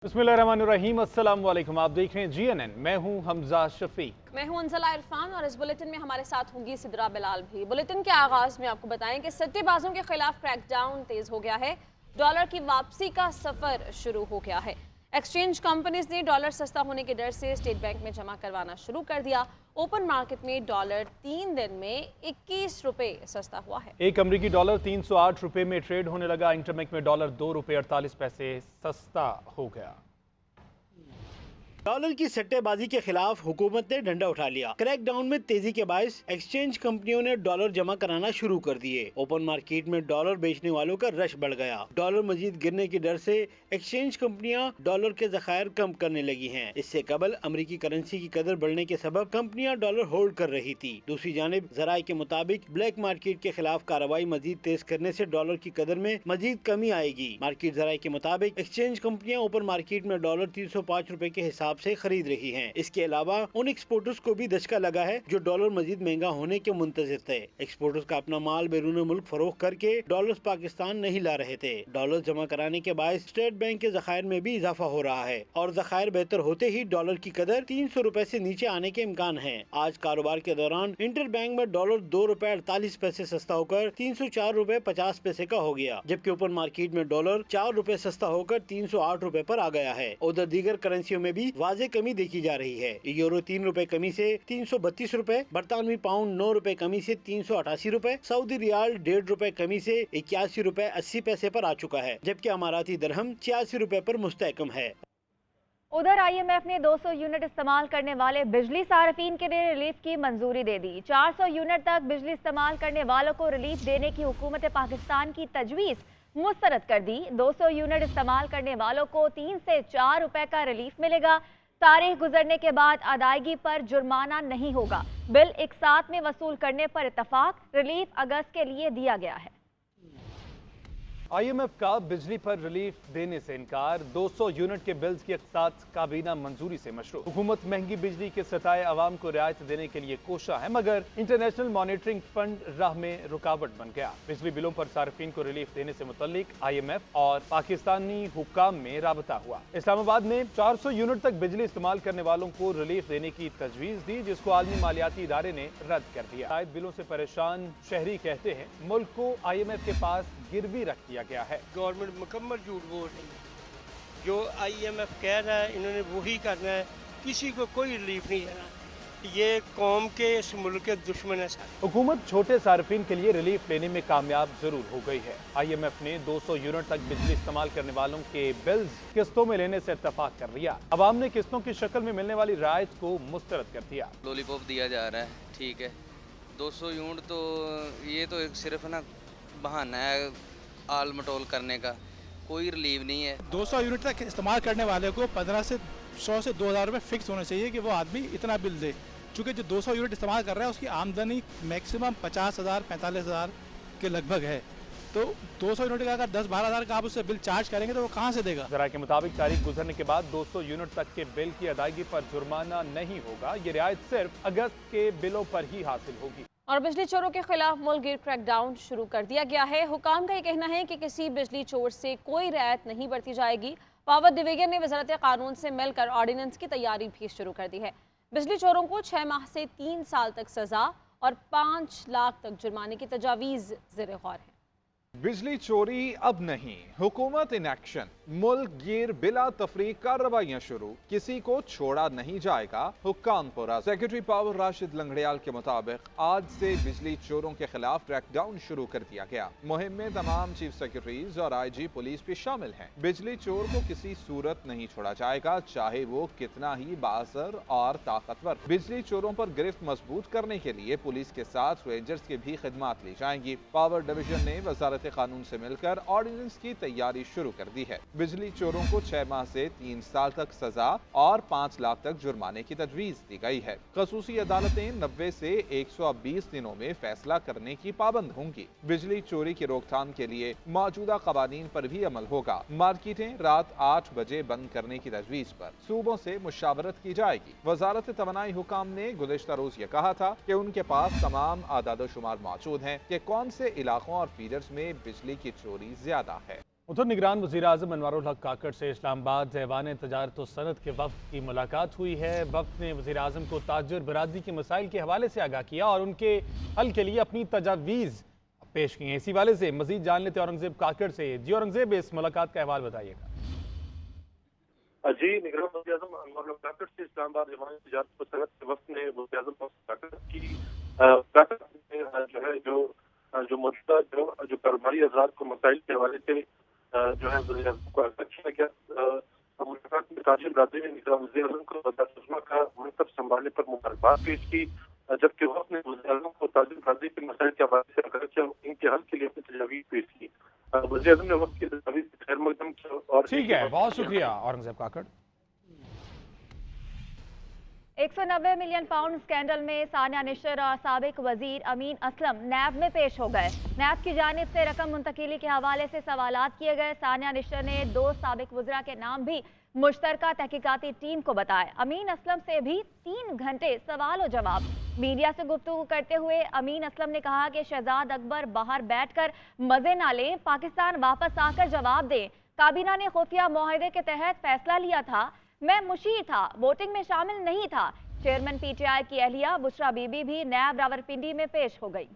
बिस्मिल्लाहिर्रहमानिर्रहीम, अस्सलाम वालेकुम। आप देख रहे हैं GNN। मैं हूं हमजा शफीक। मैं हूं अंजला इरफान और इस बुलेटिन में हमारे साथ होंगी सिद्रा बिलाल भी। बुलेटिन के आगाज में आपको बताएं कि सट्टेबाजों के खिलाफ क्रैकडाउन तेज हो गया है। डॉलर की वापसी का सफर शुरू हो गया है। एक्सचेंज कंपनीज ने डॉलर सस्ता होने के डर से स्टेट बैंक में जमा करवाना शुरू कर दिया। ओपन मार्केट में डॉलर 3 दिन में 21 रुपए सस्ता हुआ है। एक अमरीकी डॉलर 308 रुपए में ट्रेड होने लगा। इंटरबैंक में डॉलर 2 रुपए 48 पैसे सस्ता हो गया। डॉलर की सट्टेबाजी के खिलाफ हुकूमत ने डंडा उठा लिया। क्रैकडाउन में तेजी के बायस एक्सचेंज कंपनियों ने डॉलर जमा कराना शुरू कर दिए। ओपन मार्केट में डॉलर बेचने वालों का रश बढ़ गया। डॉलर मजीद गिरने के डर से एक्सचेंज कंपनियां डॉलर के जखायर कम करने लगी हैं। इससे कबल अमरीकी करेंसी की कदर बढ़ने के सबब कंपनियां डॉलर होल्ड कर रही थी। दूसरी जानिब जराये के मुताबिक ब्लैक मार्केट के खिलाफ कार्रवाई मजीद तेज करने से डॉलर की कदर में मजीद कमी आएगी। मार्केट जराये के मुताबिक एक्सचेंज कंपनियां ओपन मार्केट में डॉलर 305 रुपए के हिसाब से खरीद रही हैं। इसके अलावा उन एक्सपोर्टर्स को भी दचका लगा है जो डॉलर मजीद महंगा होने के मुंतजिर थे। एक्सपोर्टर्स का अपना माल बैरून मुल्क फरोख्त करके डॉलर्स पाकिस्तान नहीं ला रहे थे। डॉलर जमा कराने के बाद स्टेट बैंक के जखायर में भी इजाफा हो रहा है और जखायर बेहतर होते ही डॉलर की कदर 300 रुपए से नीचे आने के इम्कान है। आज कारोबार के दौरान इंटर बैंक में डॉलर 2 रुपए 48 पैसे सस्ता होकर 304 रुपए 50 पैसे का हो गया, जबकि ओपन मार्केट में डॉलर 4 रुपए सस्ता होकर 308 रुपए पर आ गया है। उधर दीगर करेंसियों में भी वाज़ेह कमी देखी जा रही है। यूरो 3 रुपए कमी से 332 रुपए, बरतानवी पाउंड 9 रुपए कमी से 388 रुपए, सऊदी रियाल 1.5 रुपए कमी से 81 रुपए 80 पैसे पर आ चुका है, जबकि अमाराती दरहम 86 रुपए पर मुस्तहकम है। उधर IMF ने 200 यूनिट इस्तेमाल करने वाले बिजली सार्फिन के लिए रिलीफ की मंजूरी दे दी। 400 यूनिट तक बिजली इस्तेमाल करने वालों को रिलीफ देने की हुकूमत पाकिस्तान की तजवीज़ मुस्तरद कर दी। 200 यूनिट इस्तेमाल करने वालों को 3 से 4 रुपए का रिलीफ मिलेगा। तारीख गुजरने के बाद अदायगी पर जुर्माना नहीं होगा। बिल एक साथ में वसूल करने पर इत्तफाक। रिलीफ अगस्त के लिए दिया गया है। IMF का बिजली पर रिलीफ देने से इनकार। 200 यूनिट के बिल्स की अक़सात काबीना मंजूरी से मशरूत। हुकूमत महंगी बिजली के सताए अवाम को रियायत देने के लिए कोशा है, मगर इंटरनेशनल मॉनिटरिंग फंड राह में रुकावट बन गया। बिजली बिलों पर सार्फिन को रिलीफ देने से मुतल्लिक IMF और पाकिस्तानी हुक्काम में राबता हुआ। इस्लामाबाद ने 400 यूनिट तक बिजली इस्तेमाल करने वालों को रिलीफ देने की तजवीज़ दी, जिसको आलमी मालियाती इदारे ने रद्द कर दिया। शायद बिलों से परेशान शहरी कहते हैं मुल्क को IMF के पास गिरवी रख दिया गया है। गवर्नमेंट मुकम्मल झूठ बोल रही है। जो IMF कह रहा है इन्होंने वही करना है, किसी को कोई रिलीफ नहीं देना। ये कौम के इस मुल्क के दुश्मन है। हुकूमत छोटे सार्फिन के लिए रिलीफ लेने में कामयाब जरूर हो गई है। IMF ने 200 यूनिट तक बिजली इस्तेमाल करने वालों के बिल्स किस्तों में लेने से इत्तफाक कर लिया। अवाम ने किस्तों की शक्ल में मिलने वाली रायत को मुस्तरद कर दिया। लॉलीपॉप दिया जा रहा है, ठीक है। 200 यूनिट तो ये तो एक सिर्फ ना बहाना है आल मटोल करने का, कोई रिलीव नहीं है। 200 यूनिट तक इस्तेमाल करने वाले को 15 से 100 से 2000 रुपये फिक्स होने चाहिए कि वो आदमी इतना बिल दे। चूँकि जो 200 यूनिट इस्तेमाल कर रहा है उसकी आमदनी मैक्सिमम 50,000 45,000 के लगभग है। तो 200 यूनिट का अगर 10-12 हज़ार का आप उससे बिल चार्ज करेंगे तो वो कहाँ से देगा। जरा के मुताबिक तारीख गुजरने के बाद 200 यूनिट तक के बिल की अदायगी पर जुर्माना नहीं होगा। ये रियायत सिर्फ अगस्त के बिलों पर ही हासिल होगी। और बिजली चोरों के खिलाफ मुल्क गिर क्रैकडाउन शुरू कर दिया गया है। हुकाम का ये कहना है कि किसी बिजली चोर से कोई रियायत नहीं बरती जाएगी। पावर डिवीजन ने वजारत कानून से मिलकर ऑर्डिनेंस की तैयारी भी शुरू कर दी है। बिजली चोरों को 6 माह से 3 साल तक सजा और 5 लाख तक जुर्माने की तजावीज़ ज़ेर गौर है। बिजली चोरी अब नहीं, हुकूमत इन एक्शन। मुल्क गिर बिला तफरीक कार्रवाइयां शुरू, किसी को छोड़ा नहीं जाएगा। हुक्कामपुरा सेक्रेटरी पावर राशिद लंगड़ियाल के मुताबिक आज से बिजली चोरों के खिलाफ क्रैकडाउन शुरू कर दिया गया। मुहिम में तमाम चीफ सेक्रेटरीज और IG पुलिस भी शामिल हैं। बिजली चोर को किसी सूरत नहीं छोड़ा जाएगा, चाहे वो कितना ही बासर और ताकतवर। बिजली चोरों पर गिरफ्त मजबूत करने के लिए पुलिस के साथ रेंजर्स की भी खिदमत ली जाएंगी। पावर डिवीजन ने वजारत कानून से मिलकर ऑर्डिनेंस की तैयारी शुरू कर दी है। बिजली चोरों को 6 माह से 3 साल तक सजा और 5 लाख तक जुर्माने की तजवीज दी गई है। खसूसी अदालतें 90 से 120 दिनों में फैसला करने की पाबंद होंगी। बिजली चोरी की रोकथाम के लिए मौजूदा कवानीन पर भी अमल होगा। मार्केटें रात 8 बजे बंद करने की तजवीज पर सूबों से मुशावरत की जाएगी। वजारत तवानाई हुकाम ने गुज़िश्ता रोज ये कहा था कि उनके पास तमाम आदाद शुमार मौजूद हैं कि कौन से इलाकों और फीडर्स में बिजली की चोरी ज्यादा है। उधर निगरान वज़ीर आज़म अनवारुल हक काकड़ से इस्लामाबाद ऐवान तजारत व सनत के वफ़द की मुलाकात हुई है। वफ़द ने वज़ीर आज़म को ताजर बरादरी के मसाइल के हवाले से आगाह किया और उनके हल के लिए अपनी तजावीज़ पेश की हैं। इसी वाले से मजीद जान लेते औरंगजेब काकड़ से। जी औरंगजेब, इस मुलाकात का अहवाल बताइएगा। जी, निगरान वज़ीर आज़म अनवारुल हक काकड़ से इस्लामाबाद ऐवान तजारत व सनत के वफ़द ने वज़ीर आज़म काकड़ की जो मौजूदा जो कारोबारी हज़रात को मसाइल के हवाले से जो है वज़ीर आज़म को आगाह किया गया। मुलाकात में ताजिर बरादरी ने निगरान वज़ीर आज़म को वज़ीर-ए-आज़म का मनसब संभालने पर मुबारकबाद पेश की, जबकि वफ़द ने वज़ीर आज़म को ताजिर बरादरी के मसाइल के हवाले से आगाह किया और इनके हल के लिए अपनी तजावीज़ पेश की। वज़ीर आज़म ने वफ़द की तजावीज़ खैर मकदम किया और ठीक है, बहुत शुक्रिया औरंगजेब काकड़। 190 मिलियन पाउंड स्कैंडल में सानिया निश्चर और साबिक वजीर अमीन असलम नैब में पेश हो गए। नैब की जानिब से रकम मुंतकिली के हवाले से सवालात किए गए। सानिया निश्चर ने 2 साबिक वज़रा के नाम भी मुश्तरका तहकीकाती टीम को बताए। अमीन असलम से भी 3 घंटे सवाल और जवाब। मीडिया से गुफ्तगू करते हुए अमीन असलम ने कहा कि शहजाद अकबर बाहर बैठकर मजे ना लें, पाकिस्तान वापस आकर जवाब दें। काबीना ने खुफिया मुआहदे के तहत फैसला लिया था, मैं मुशीर था, वोटिंग में शामिल नहीं था। चेयरमैन पीटीआई की अहलिया बुशरा बीबी भी नैब रावलपिंडी में पेश हो गई।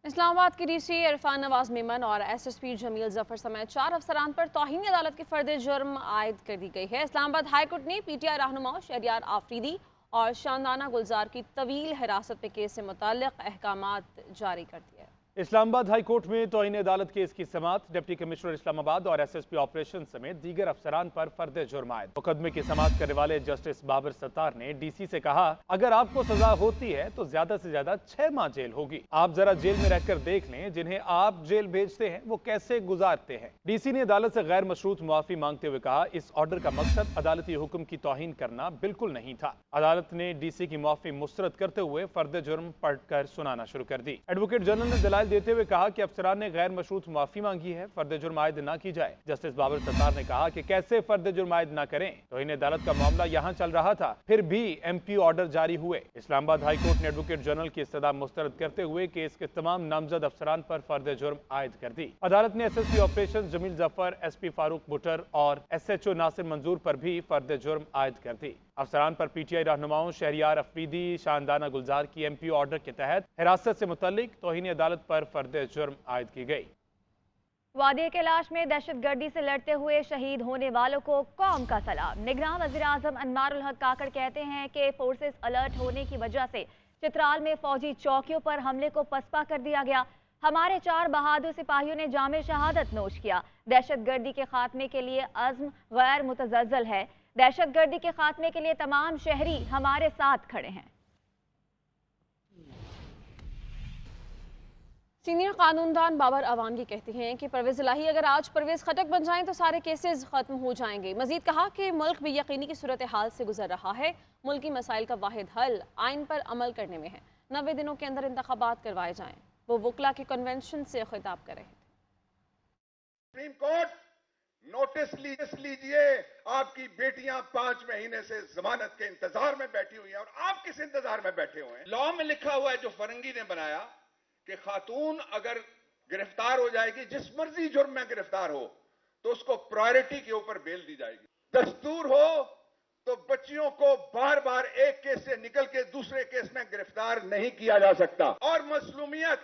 इस्लामाबाद की डीसी इरफान नवाज मेमन और एसएसपी जमील जफर समेत 4 अफसरान पर तौहीन अदालत की फर्द जुर्म आयद कर दी गई है। इस्लामाबाद हाईकोर्ट ने पीटीआई रहनुमाओं शहरियार आफरीदी और शानदाना गुलजार की तवील हिरासत में केस से मुताल्लिक अहकामात जारी कर दिए। इस्लामाबाद हाई कोर्ट में तौहीन अदालत केस की समाअत डिप्टी कमिश्नर इस्लामाबाद और एसएसपी ऑपरेशन समेत दीगर अफसरान पर फर्द जुर्म आयद। मुकदमे की समाअत करने वाले जस्टिस बाबर सत्तार ने डीसी से कहा, अगर आपको सजा होती है तो ज्यादा से ज्यादा 6 माह जेल होगी। आप जरा जेल में रहकर देख लें जिन्हें आप जेल भेजते हैं वो कैसे गुजारते हैं। डीसी ने अदालत से गैर मशरूत मुआफी मांगते हुए कहा, इस ऑर्डर का मकसद अदालती हुक्म की तौहीन करना बिल्कुल नहीं था। अदालत ने डीसी की मुआफी मुस्तरद करते हुए फर्द जुर्म पढ़कर सुनाना शुरू कर दी। एडवोकेट जनरल ने दलाइल देते हुए कहा कि अफसरान ने गैर मशरूत मुआफी मांगी है, फर्द जुर्म आयद न की जाए। जस्टिस बाबर सत्तार ने कहा कि कैसे फर्द जुर्म आयद न करें, तो इन अदालत का मामला यहाँ चल रहा था, फिर भी एमपी ऑर्डर जारी हुए। इस्लामाबाद हाई कोर्ट ने एडवोकेट जनरल की इस्तदा मुस्तरद करते हुए केस के तमाम नामजद अफसरान पर फर्द जुर्म आयद कर दी। अदालत ने SSP operation Jameel Zafar, SP Farooq Buttar और एसएचओ नासिर मंजूर पर भी फर्द जुर्म आयद कर दी। अफसरान पर पीटीआई रहनुमाओं शहरियार अफरीदी, शानदाना गुलजार की एमपी ऑर्डर के तहत हिरासत से मुतल्लिक तौहीन अदालत पर फर्द जुर्म आयद की गई। वादी कैलाश में दहशतगर्दी से लड़ते हुए शहीद होने वालों को कौम का सलाम। निगरान वज़ीर आज़म अनवारुल हक काकड़ कहते हैं कि फोर्सेस अलर्ट होने की वजह से चित्राल में फौजी चौकियों पर हमले को पसपा कर दिया गया। हमारे 4 बहादुर सिपाहियों ने जामे शहादत नोश किया। दहशतगर्दी के खात्मे के लिए अज़्म गैर मुतज़लज़ल है। दहशतगर्दी के खात्मे के लिए तमाम शहरी हमारे साथ खड़े हैं। सीनियर कानूनदान बाबर अवानगी कहती हैं कि परवेज इलाही अगर आज परवेज खटक बन जाएं तो सारे केसेस खत्म हो जाएंगे। मजीद कहा कि मुल्क बेयकीनी की सूरत हाल से गुजर रहा है। मुल्क की मसाइल का वाहिद हल आइन पर अमल करने में है। 90 दिनों के अंदर इंतखाबात करवाए जाएं। वो वकला के कन्वेंशन से खिताब कर रहे थे। सुप्रीम कोर्ट नोटिस लीजिए, आपकी बेटियां 5 महीने से जमानत के इंतजार में बैठी हुई हैं और आप किस इंतजार में बैठे हुए हैं? लॉ में लिखा हुआ है जो फरंगी ने बनाया कि खातून अगर गिरफ्तार हो जाएगी, जिस मर्जी जुर्म में गिरफ्तार हो, तो उसको प्रायोरिटी के ऊपर बेल दी जाएगी। दस्तूर हो तो बच्चियों को बार बार एक केस से निकल के दूसरे केस में गिरफ्तार नहीं किया जा सकता। और मसलूमियत,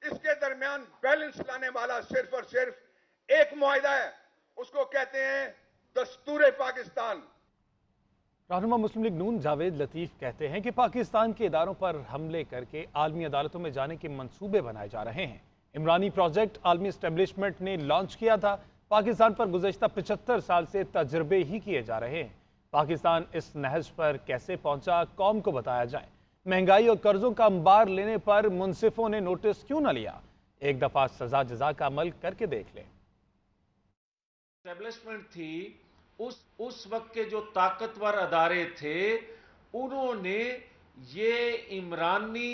इसके दरमियान बैलेंस लाने वाला सिर्फ और सिर्फ एक मुआहिदा है, उसको कहते हैं दस्तूर पाकिस्तान। रहनुमा मुस्लिम लीग नून जावेद लतीफ कहते हैं कि पाकिस्तान के इदारों पर हमले करके आलमी अदालतों में जाने के मंसूबे बनाए जा रहे हैं। इमरानी प्रोजेक्ट आलमी एस्टेब्लिशमेंट ने लॉन्च किया था। पाकिस्तान पर गुज़श्ता 75 साल से तजर्बे ही किए जा रहे हैं। पाकिस्तान इस नहज पर कैसे पहुंचा, कौम को बताया जाए। महंगाई और कर्जों का अंबार लेने पर मुंसिफों ने नोटिस क्यों न लिया? एक दफा सजा जजा का अमल करके देख लें। एस्टेब्लिशमेंट थी, उस वक्त के जो ताकतवर अदारे थे, उन्होंने ये इमरानी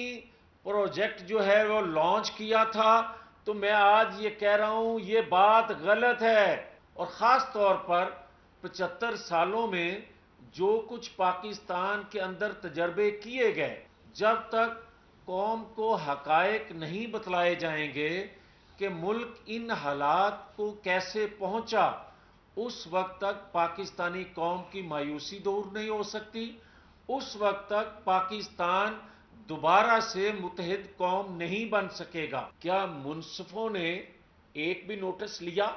प्रोजेक्ट जो है वो लॉन्च किया था। तो मैं आज ये कह रहा हूं, ये बात गलत है। और ख़ास तौर पर 75 सालों में जो कुछ पाकिस्तान के अंदर तजर्बे किए गए, जब तक कौम को हकायक नहीं बतलाए जाएंगे कि मुल्क इन हालात को कैसे पहुंचा, उस वक्त तक पाकिस्तानी कौम की मायूसी दूर नहीं हो सकती। उस वक्त तक पाकिस्तान दोबारा से मुत्तहिद कौम नहीं बन सकेगा। क्या मुनसिफों ने एक भी नोटिस लिया?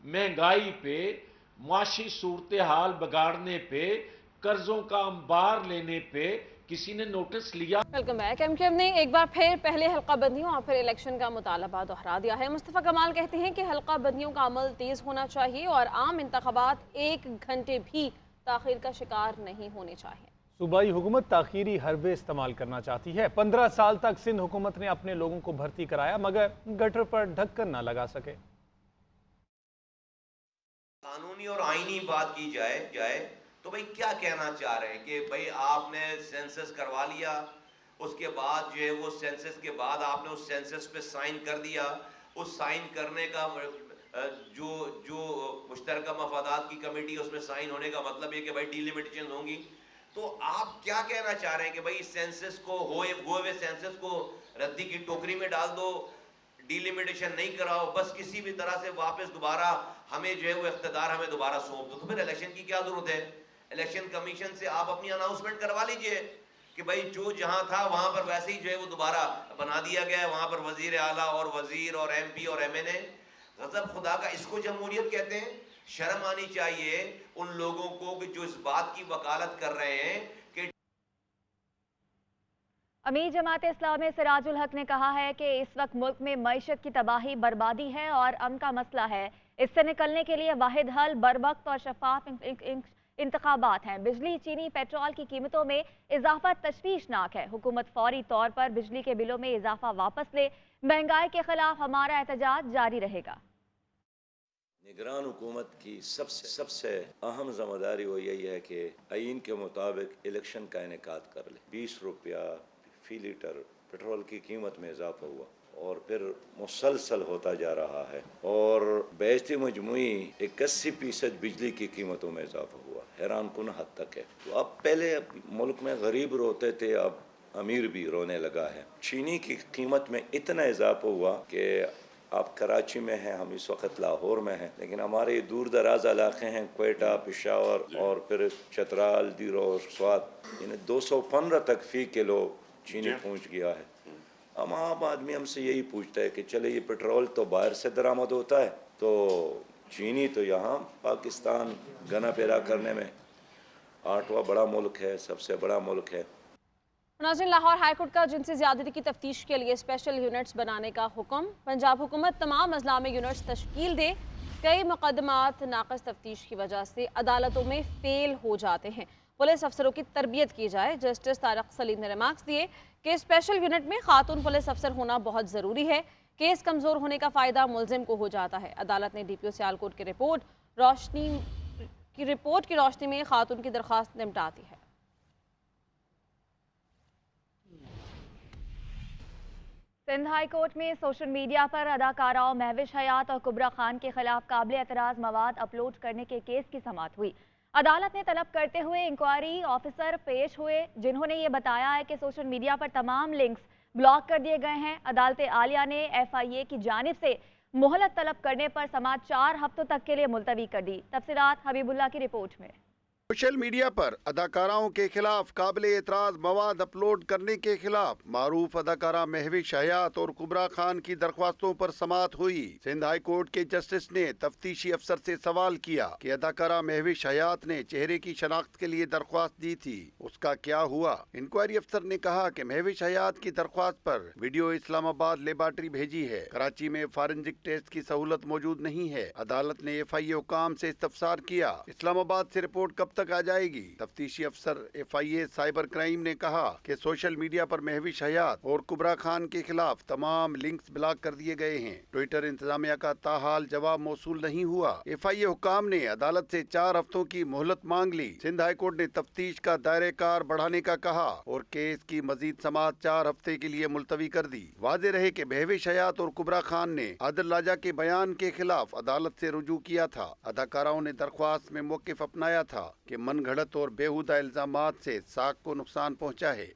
महंगाई पे, मुआशी सूरत हाल बिगाड़ने पे, कर्जों का अंबार लेने पे किसी ने नोटिस लिया? Welcome back. एमक्यूएम ने एक बार फिर पहले हल्का बंदियों और फिर इलेक्शन का मुतालबा दोहरा दिया है। मुस्तफा कमाल कहते हैं कि हल्का बंदियों का अमल तेज होना चाहिए और आम इंतखाबात 1 घंटे भी ताखीर का शिकार नहीं होने चाहिए। सूबाई हुकूमत ताखीरी हरबे इस्तेमाल करना चाहती है। 15 साल तक सिंध हुकूमत ने अपने लोगों को भर्ती कराया मगर गटर पर ढक्कन न लगा सके। कानूनी और आईनी बात की जाए तो भाई क्या कहना चाह रहे हैं कि भाई आपने सेंसस करवा लिया, उसके बाद जो है वो सेंसस के बाद आपने उस सेंसस पे साइन कर दिया, उस साइन करने का जो मुश्तरका मफादात की कमेटी उसमें साइन होने का मतलब ये कि भाई डिलिमिटेशन होंगी। तो आप क्या कहना चाह रहे हैं कि भाई इस सेंसस को हुए सेंसस को रद्दी की टोकरी में डाल दो, डिलिमिटेशन नहीं कराओ, बस किसी भी तरह से वापस दोबारा हमें जो है वो इख्तियार हमें दोबारा सौंप दो। तो फिर इलेक्शन की क्या जरूरत है? इलेक्शन कमीशन से आप अपनी अनाउंसमेंट करवा लीजिए कि भाई जो जहां था वहां पर वैसे ही जो है वो दोबारा बना दिया गया है, वहां पर वजीर आला और वजीर और MP और MNA। गजब खुदा का, इसको जमहूरियत कहते हैं? शर्म आनी चाहिए उन लोगों को कि जो इस बात की वकालत कर रहे हैं कि अमीर जमात इस्लामी सिराजुल हक ने कहा है कि इस वक्त मुल्क में मईशत की तबाही बर्बादी है और अमन का मसला है। इससे निकलने के लिए वाहिद हल बरवक्त और शफाफ इंतखाबात हैं। बिजली, चीनी, पेट्रोल की कीमतों में इजाफा तशवीशनाक है। हुकूमत फौरी तौर पर बिजली के बिलों में इजाफा वापस ले। महंगाई के खिलाफ हमारा एहतजाज जारी रहेगा। निगरान हुकूमत की सबसे अहम जिम्मेदारी वो यही है कि आईन के मुताबिक इलेक्शन का इनेकाद कर ले। 20 रुपया फी लीटर पेट्रोल की कीमत में इजाफा हुआ और फिर मुसलसल होता जा रहा है और बेशती मजमुई 81% बिजली की कीमतों में इजाफा हुआ। हैरान कुन हद तक है। तो अब पहले मुल्क में गरीब रोते थे, अब अमीर भी रोने लगा है। चीनी की कीमत में इतना इजाफा हुआ कि आप कराची में हैं, हम इस वक्त लाहौर में हैं, लेकिन हमारे दूर दराज इलाके हैं, क्वेटा, पेशावर और फिर चतराल, दीरो और स्वात, इन्हें 215 तक फी किलो चीनी पहुंच गया है। हम आम आदमी हमसे यही पूछता है कि चले ये पेट्रोल तो बाहर से दरामद होता है, तो चीनी तो यहाँ पाकिस्तान गना पैदा करने में 8वां बड़ा मुल्क है, सबसे बड़ा मुल्क है। नाज़रीन, लाहौर हाईकोर्ट का जिनसी ज़्यादती की तफ्तीश के लिए स्पेशल यूनिट्स बनाने का हुक्म। पंजाब हुकूमत तमाम अजला में यूनिट्स तश्कील दे। कई मुकदमात नाक़िस तफ्तीश की वजह से अदालतों में फेल हो जाते हैं। पुलिस अफसरों की तरबियत की जाए। जस्टिस तारक सलीम ने रिमार्क्स दिए कि स्पेशल यूनिट में खातून पुलिस अफसर होना बहुत ज़रूरी है। केस कमज़ोर होने का फ़ायदा मुलजिम को हो जाता है। अदालत ने DPO सियालकोट की रिपोर्ट की रोशनी में खातून की दरख्वास्त निपटा दी है। सिंध हाई कोर्ट में सोशल मीडिया पर अदाकाराओं महविश हयात और कुबरा खान के खिलाफ काबिल एतराज़ मवाद अपलोड करने के केस की समाअत हुई। अदालत ने तलब करते हुए इंक्वायरी ऑफिसर पेश हुए, जिन्होंने ये बताया है कि सोशल मीडिया पर तमाम लिंक्स ब्लॉक कर दिए गए हैं। अदालत आलिया ने FIA की जानिब से मोहलत तलब करने पर समाअत 4 हफ्तों तक के लिए मुलतवी कर दी। तफसीलात हबीबुल्लाह की रिपोर्ट में। सोशल मीडिया पर अदाकाराओं के खिलाफ काबिल एतराज मवाद अपलोड करने के खिलाफ मारूफ अदाकारा महविश हयात और कुबरा खान की दरख्वास्तों पर समाअत हुई। सिंध हाई कोर्ट के जस्टिस ने तफ्तीशी अफसर से सवाल किया कि अदाकारा महविश हयात ने चेहरे की शनाख्त के लिए दरख्वास्त दी थी, उसका क्या हुआ। इंक्वायरी अफसर ने कहा कि महविश हयात की दरख्वास्त पर वीडियो इस्लामाबाद लेबार्ट्री भेजी है। कराची में फॉरेंसिक टेस्ट की सहूलत मौजूद नहीं है। अदालत ने FIA हुकाम से इस्तफसार किया, इस्लामाबाद से रिपोर्ट कब तक आ जाएगी। तफ्तीशी अफसर FIA साइबर क्राइम ने कहा कि सोशल मीडिया पर महविश हयात और कुबरा खान के खिलाफ तमाम लिंक्स ब्लॉक कर दिए गए हैं। ट्विटर इंतजामिया का ताहाल जवाब मौसूल नहीं हुआ। FIA हुकाम ने अदालत से 4 हफ्तों की मोहलत मांग ली। सिंध हाई कोर्ट ने तफ्तीश का दायरे कार बढ़ाने का कहा और केस की मजीद समाअत 4 हफ्ते के लिए मुलतवी कर दी। वाज़े रहे कि महविश हयात और कुबरा खान ने आदिल लाजा के बयान के खिलाफ अदालत से रुजू किया था। अदाकाराओं ने दरख्वास्त में मौक़िफ़ अपनाया था कि मनगढ़ंत और बेहुदा इल्जामात से साख को नुकसान पहुंचा है।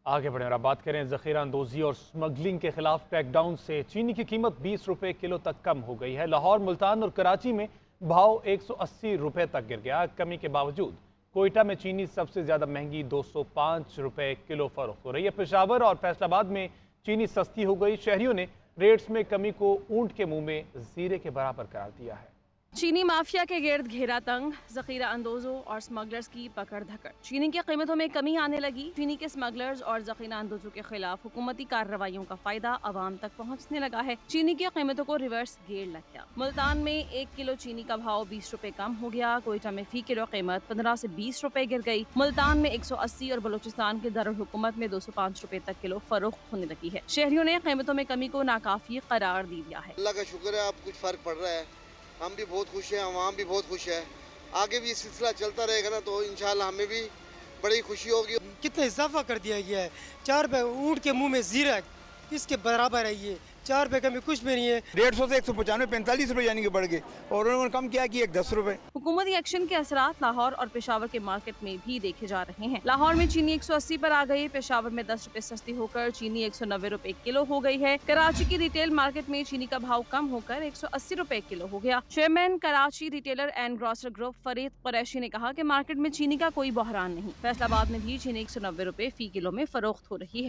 आगे बढ़े और अब बात करें जखीरा अंदोजी और स्मगलिंग के खिलाफ क्रैकडाउन से। चीनी की कीमत 20 रुपए किलो तक कम हो गई है। लाहौर, मुल्तान और कराची में भाव 180 रुपए तक गिर गया। कमी के बावजूद कोयटा में चीनी सबसे ज्यादा महंगी 205 रुपए किलो फरोख्त हो रही है। पेशावर और फैसलाबाद में चीनी सस्ती हो गई। शहरियों ने रेट्स में कमी को ऊंट के मुंह में जीरे के बराबर करार दिया है। चीनी माफिया के गिर्द घेरा तंग, जखीरा अंदोजों और स्मगलर्स की पकड़ धकड़। चीनी की कीमतों में कमी आने लगी। चीनी के स्मगलर्स और जखीरा अंदोजों के खिलाफ हुकूमती कार्रवाइयों का फायदा आवाम तक पहुंचने लगा है। चीनी की कीमतों को रिवर्स गेयर लग गया। मुल्तान में 1 किलो चीनी का भाव 20 रुपए कम हो गया। कोयटा में फी किलो कीमत 15 से 20 रुपए गिर गई। मुल्तान में 180 और बलूचिस्तान के दारुल हुकूमत में 205 रुपए तक किलो फरोख्त होने लगी है। शहरियों ने कीमतों में कमी को नाकाफी करार दे दिया है। अल्लाह का शुक्र है, अब कुछ फर्क पड़ रहा है। हम भी बहुत खुश हैं, आवाम भी बहुत खुश है। आगे भी ये सिलसिला चलता रहेगा ना तो इंशाल्लाह हमें भी बड़ी खुशी होगी। कितना इजाफा कर दिया गया है। 4 रुपए ऊँट के मुंह में जीरा, इसके बराबर है ये। 4 रुपए कमी कुछ भी नहीं है। 150 से 195 45 रुपए यानी कि बढ़ गए और उन्होंने कम किया कि 10 रुपए। हुकूमती एक्शन के असरात लाहौर और पेशावर के मार्केट में भी देखे जा रहे हैं। लाहौर में चीनी 180 पर आ गई। पेशावर में 10 रुपए सस्ती होकर चीनी 190 रुपए किलो हो गई है। कराची की रिटेल मार्केट में चीनी का भाव कम होकर 180 रुपए किलो हो गया। Chairman Karachi retailer and grocer group Farid Qureshi ने कहा कि मार्केट में चीनी का कोई बहरान नहीं। फैसलाबाद में भी चीनी 190 रुपए फी किलो में फरोख्त हो रही है।